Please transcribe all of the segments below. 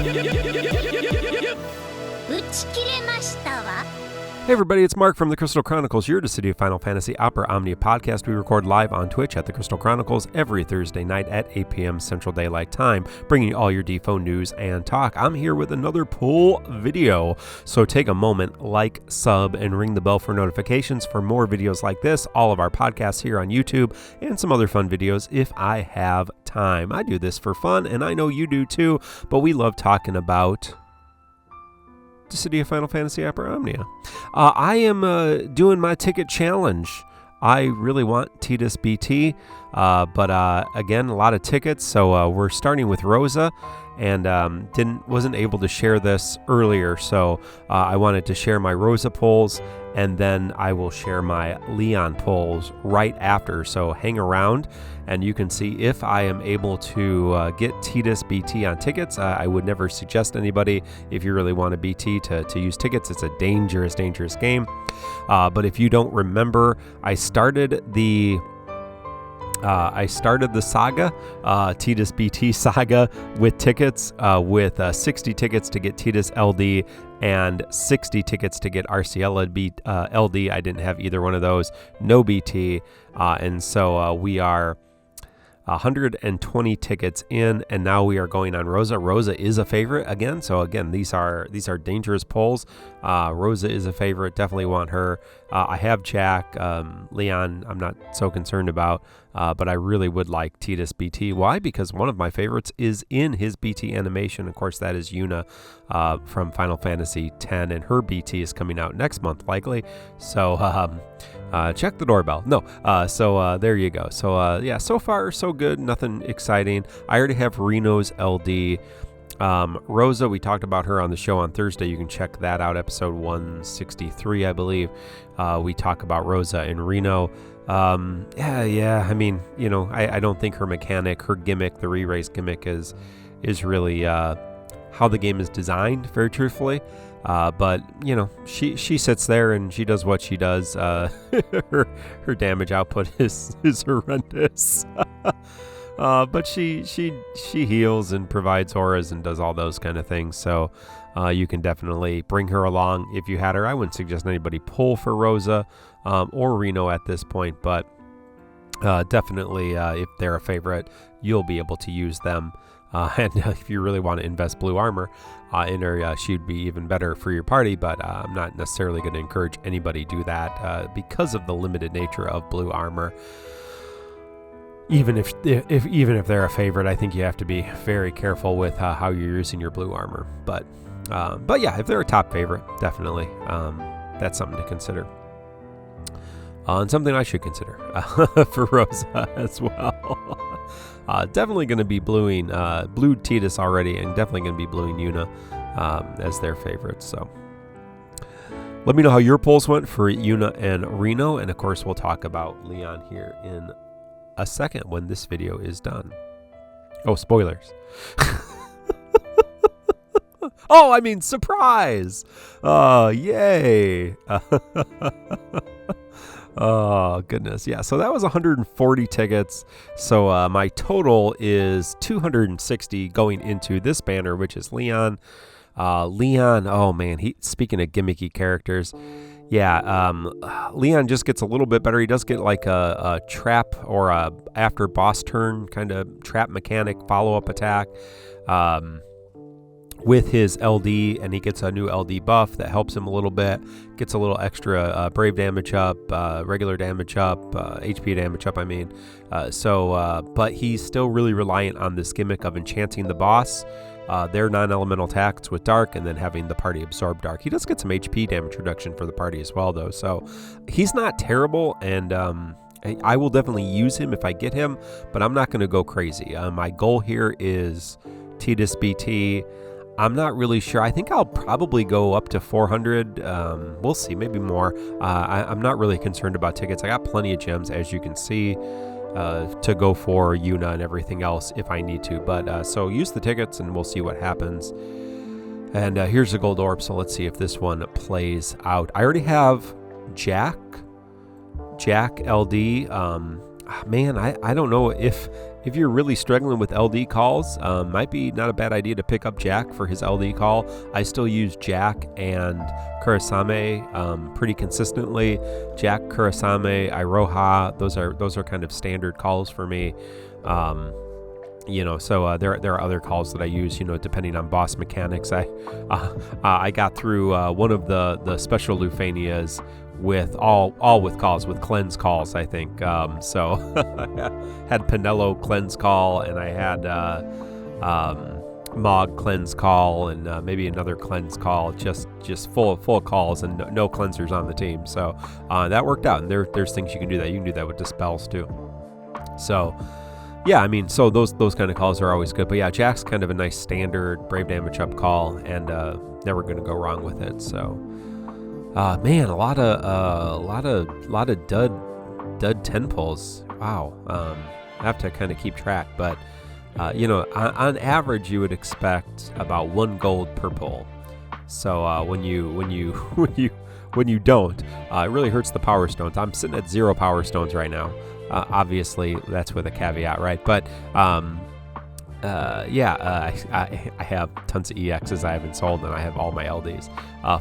Hey everybody, it's Mark from the Crystal Chronicles, your Dissidia Final Fantasy Opera Omnia podcast. We record live on Twitch at the Crystal Chronicles every Thursday night at 8 p.m. Central Daylight Time, bringing you all your DFFOO news and talk. I'm here with another poll video, so take a moment, like, sub, and ring the bell for notifications for more videos like this, all of our podcasts here on YouTube, and some other fun videos if I have time. I do this for fun, and I know you do too, but we love talking about Dissidia Final Fantasy Opera Omnia. I am doing my ticket challenge. I really want Tidus BT, but again, a lot of tickets, so we're starting with Rosa, and wasn't able to share this earlier, so I wanted to share my Rosa polls, and then I will share my Leon polls right after, so hang around and you can see if I am able to get Tidus BT on tickets. I would never suggest anybody, if you really want a BT, to use tickets. It's a dangerous game. But if you don't remember, I started the saga, Tidus BT saga, with tickets, with 60 tickets to get Tidus LD and 60 tickets to get RCL LD. I didn't have either one of those, no BT, and so we are 120 tickets in, and now we are going on Rosa. Rosa is a favorite again, so again, these are dangerous polls. Rosa is a favorite, definitely want her. I have Jack, Leon I'm not so concerned about, but I really would like Tidus BT. Why? Because one of my favorites is in his BT animation. Of course, that is Yuna from Final Fantasy X, and her BT is coming out next month, likely. So check the doorbell. No, so there you go. So yeah, so far so good. Nothing exciting. I already have Reno's LD. Rosa, we talked about her on the show on Thursday. You can check that out, episode 163, I believe. We talk about Rosa and Reno. Yeah. I mean, you know, I don't think her mechanic, her gimmick, the re-race gimmick is really how the game is designed, very truthfully. But you know, she sits there and she does what she does. Her damage output is horrendous. But she heals and provides auras and does all those kind of things. So you can definitely bring her along if you had her. I wouldn't suggest anybody pull for Rosa or Reno at this point, but definitely if they're a favorite, you'll be able to use them. And if you really want to invest blue armor in her, she'd be even better for your party, but I'm not necessarily going to encourage anybody to do that because of the limited nature of blue armor. Even if they're a favorite, I think you have to be very careful with how you're using your blue armor. But yeah, if they're a top favorite, definitely that's something to consider. And something I should consider for Rosa as well. Definitely going to be bluing Tidus already, and definitely going to be bluing Yuna as their favorites. So let me know how your polls went for Yuna and Reno, and of course we'll talk about Leon here in a second when this video is done. Oh, spoilers. Oh, I mean, surprise! Oh, yay! Oh, goodness. Yeah, so that was 140 tickets. So my total is 260 going into this banner, which is Leon. Leon, oh man, speaking of gimmicky characters, yeah, Leon just gets a little bit better. He does get like a trap or a after boss turn kind of trap mechanic follow-up attack with his LD, and he gets a new LD buff that helps him a little bit, gets a little extra brave damage up, regular damage up, HP damage up, I mean. But he's still really reliant on this gimmick of enchanting the boss, their non-elemental attacks with dark, and then having the party absorb dark. He does get some HP damage reduction for the party as well, though, so he's not terrible, and I will definitely use him if I get him, but I'm not going to go crazy. My goal here is Tidus BT. I'm not really sure. I think I'll probably go up to 400. We'll see, maybe more. I'm not really concerned about tickets. I got plenty of gems, as you can see, to go for Yuna and everything else if I need to. But so use the tickets and we'll see what happens. And here's the gold orb, so let's see if this one plays out. I already have Jack LD. Man, I don't know if if you're really struggling with LD calls, might be not a bad idea to pick up Jack for his LD call. I still use Jack and Kurasame pretty consistently. Jack, Kurasame, Iroha, those are kind of standard calls for me. So there are other calls that I use, depending on boss mechanics. I got through one of the special Lufanias with all with calls, with cleanse calls, I think. So I had Pinello cleanse call, and I had Mog cleanse call, and maybe another cleanse call, just full of calls and no cleansers on the team. So that worked out, and there's things you can do that. You can do that with dispels too. So yeah, I mean, so those kind of calls are always good. But yeah, Jack's kind of a nice standard brave damage up call, and never going to go wrong with it. So man, a lot of dud 10 pulls. Wow. I have to kind of keep track, but on average you would expect about 1 gold per pull. So when you don't, it really hurts the power stones. I'm sitting at 0 power stones right now. Obviously that's with a caveat, right? But I have tons of EXs I haven't sold, and I have all my LDs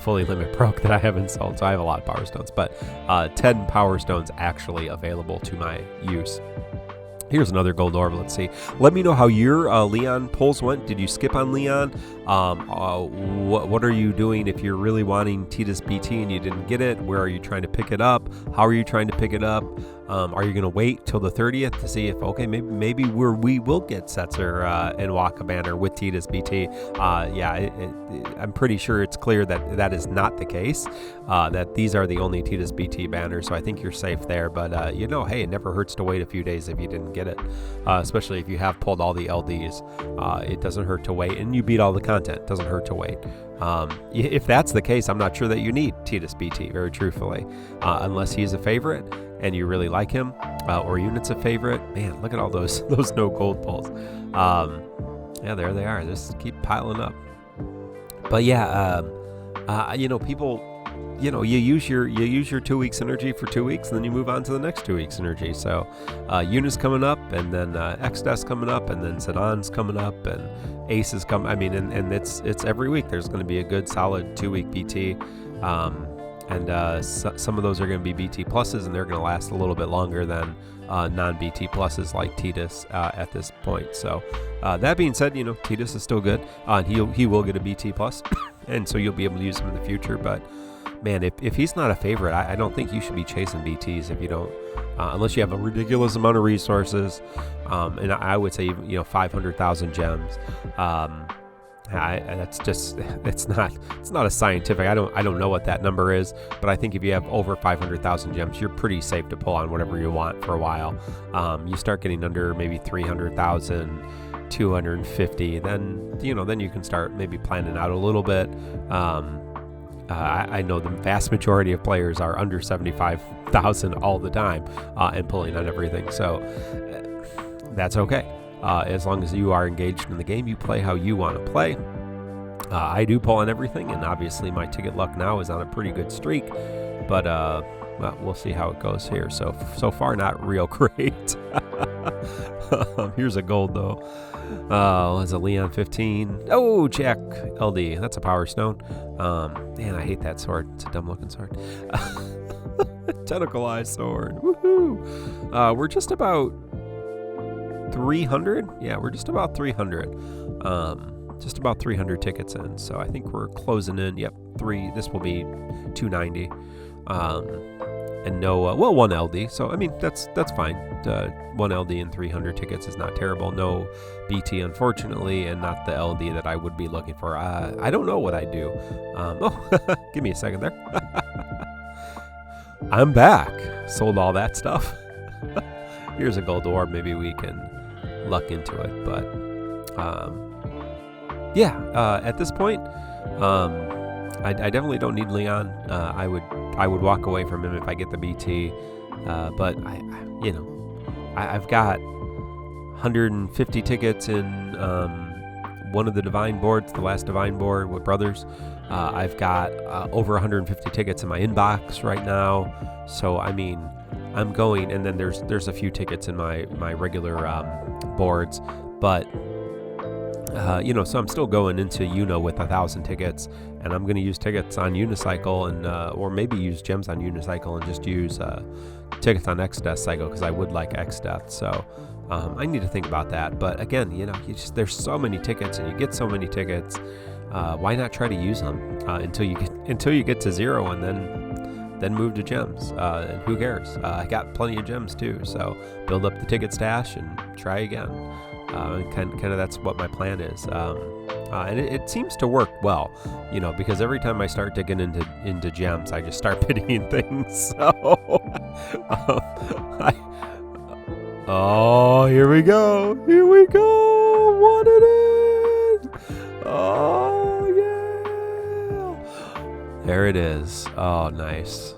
fully limit broke that I haven't sold, so I have a lot of power stones, but 10 power stones actually available to my use. Here's another gold orb. Let's see. Let me know how your Leon pulls went. Did you skip on Leon? What are you doing if you're really wanting Tidus BT and you didn't get it? Where are you trying to pick it up? How are you trying to pick it up? Are you going to wait till the 30th to see if, okay, maybe we will get Setzer and Waka Banner with Tidus BT? I'm pretty sure it's clear that is not the case, that these are the only Tidus BT banners, so I think you're safe there. But, hey, it never hurts to wait a few days if you didn't get it, especially if you have pulled all the LDs. It doesn't hurt to wait, and you beat all the content. It doesn't hurt to wait. If that's the case, I'm not sure that you need Tidus BT, very truthfully, unless he's a favorite and you really like him, or Unit's a favorite. Man, look at all those no gold pulls. There they are. Just keep piling up. But yeah, people, you use your 2 weeks energy for 2 weeks, and then you move on to the next 2 weeks energy. So Unit's coming up, and then X-Death's coming up, and then Zidon's coming up, and Ace is coming. I mean, and it's every week. There's going to be a good solid 2 week BT. Some of those are going to be BT pluses, and they're going to last a little bit longer than non-BT pluses like Tidus at this point. So that being said, Tidus is still good. He will get a BT plus, and so you'll be able to use him in the future. But man, if he's not a favorite, I don't think you should be chasing BTs if you don't, unless you have a ridiculous amount of resources. And I would say 500,000 gems. It's not a scientific. I don't know what that number is, but I think if you have over 500,000 gems, you're pretty safe to pull on whatever you want for a while. You start getting under maybe 300,000, 250, then you can start maybe planning out a little bit. I know the vast majority of players are under 75,000 all the time and pulling on everything, so that's okay. As long as you are engaged in the game, you play how you want to play. I do pull on everything, and obviously my ticket luck now is on a pretty good streak, but we'll see how it goes here. So far, not real great. Here's a gold, though. It's a Leon 15. Oh, Jack LD. That's a power stone. Man, I hate that sword. It's a dumb-looking sword. Tentacleized sword. Woohoo! We're just about 300. Yeah, we're just about 300. Just about 300 tickets in. So I think we're closing in. Yep, this will be 290. And no, one LD. So I mean, that's fine. 1 LD and 300 tickets is not terrible. No BT, unfortunately, and not the LD that I would be looking for. I don't know what I do. Give me a second there. I'm back. Sold all that stuff. Here's a gold orb. Maybe we can luck into it. But at this point, I definitely don't need Leon. I would walk away from him if I get the BT. But I've got 150 tickets in one of the divine boards, the last divine board with brothers. I've got over 150 tickets in my inbox right now. So I mean, I'm going, and then there's a few tickets in my regular boards, but you know, so I'm still going into with 1,000 tickets, and I'm going to use tickets on Unicycle and or maybe use gems on Unicycle and just use tickets on X-Death Cycle, because I would like X-Death. So I need to think about that. But again, there's so many tickets, and you get so many tickets. Why not try to use them until you get to 0, and then move to gems? And who cares? I got plenty of gems too, so build up the ticket stash and try again. Kind of that's what my plan is. And it seems to work well, because every time I start digging into gems, I just start pitying things. So, here we go. What it is? Oh, yeah. There it is. Oh, nice.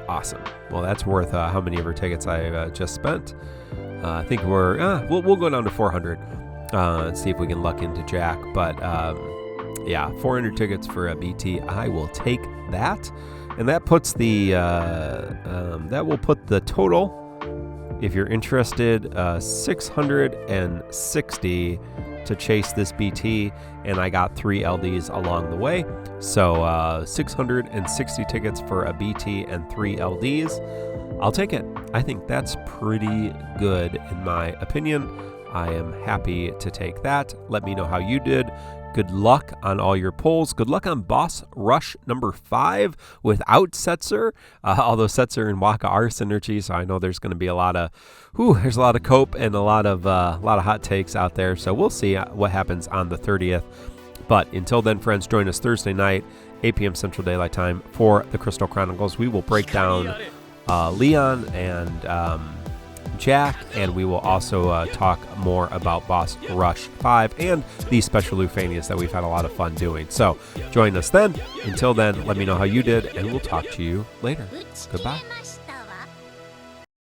Awesome. Well, that's worth how many of our tickets I just spent. I think we'll go down to 400 and see if we can luck into Jack. But yeah, 400 tickets for a BT. I will take that, and that puts that will put the total, if you're interested, 660 to chase this BT, and I got 3 LDs along the way. So 660 tickets for a BT and 3 LDs. I'll take it. I think that's pretty good in my opinion. I am happy to take that. Let me know how you did. Good luck on all your pulls. Good luck on Boss Rush number 5 without Setzer. Although Setzer and Waka are synergy, so I know there's going to be a lot of cope and a lot of hot takes out there. So we'll see what happens on the 30th. But until then, friends, join us Thursday night, 8 p.m. Central Daylight Time for the Crystal Chronicles. We will break down Leon and Jack, and we will also talk more about Boss Rush 5 and these special Lufanias that we've had a lot of fun doing. So join us then. Until then, let me know how you did, and we'll talk to you later. Goodbye.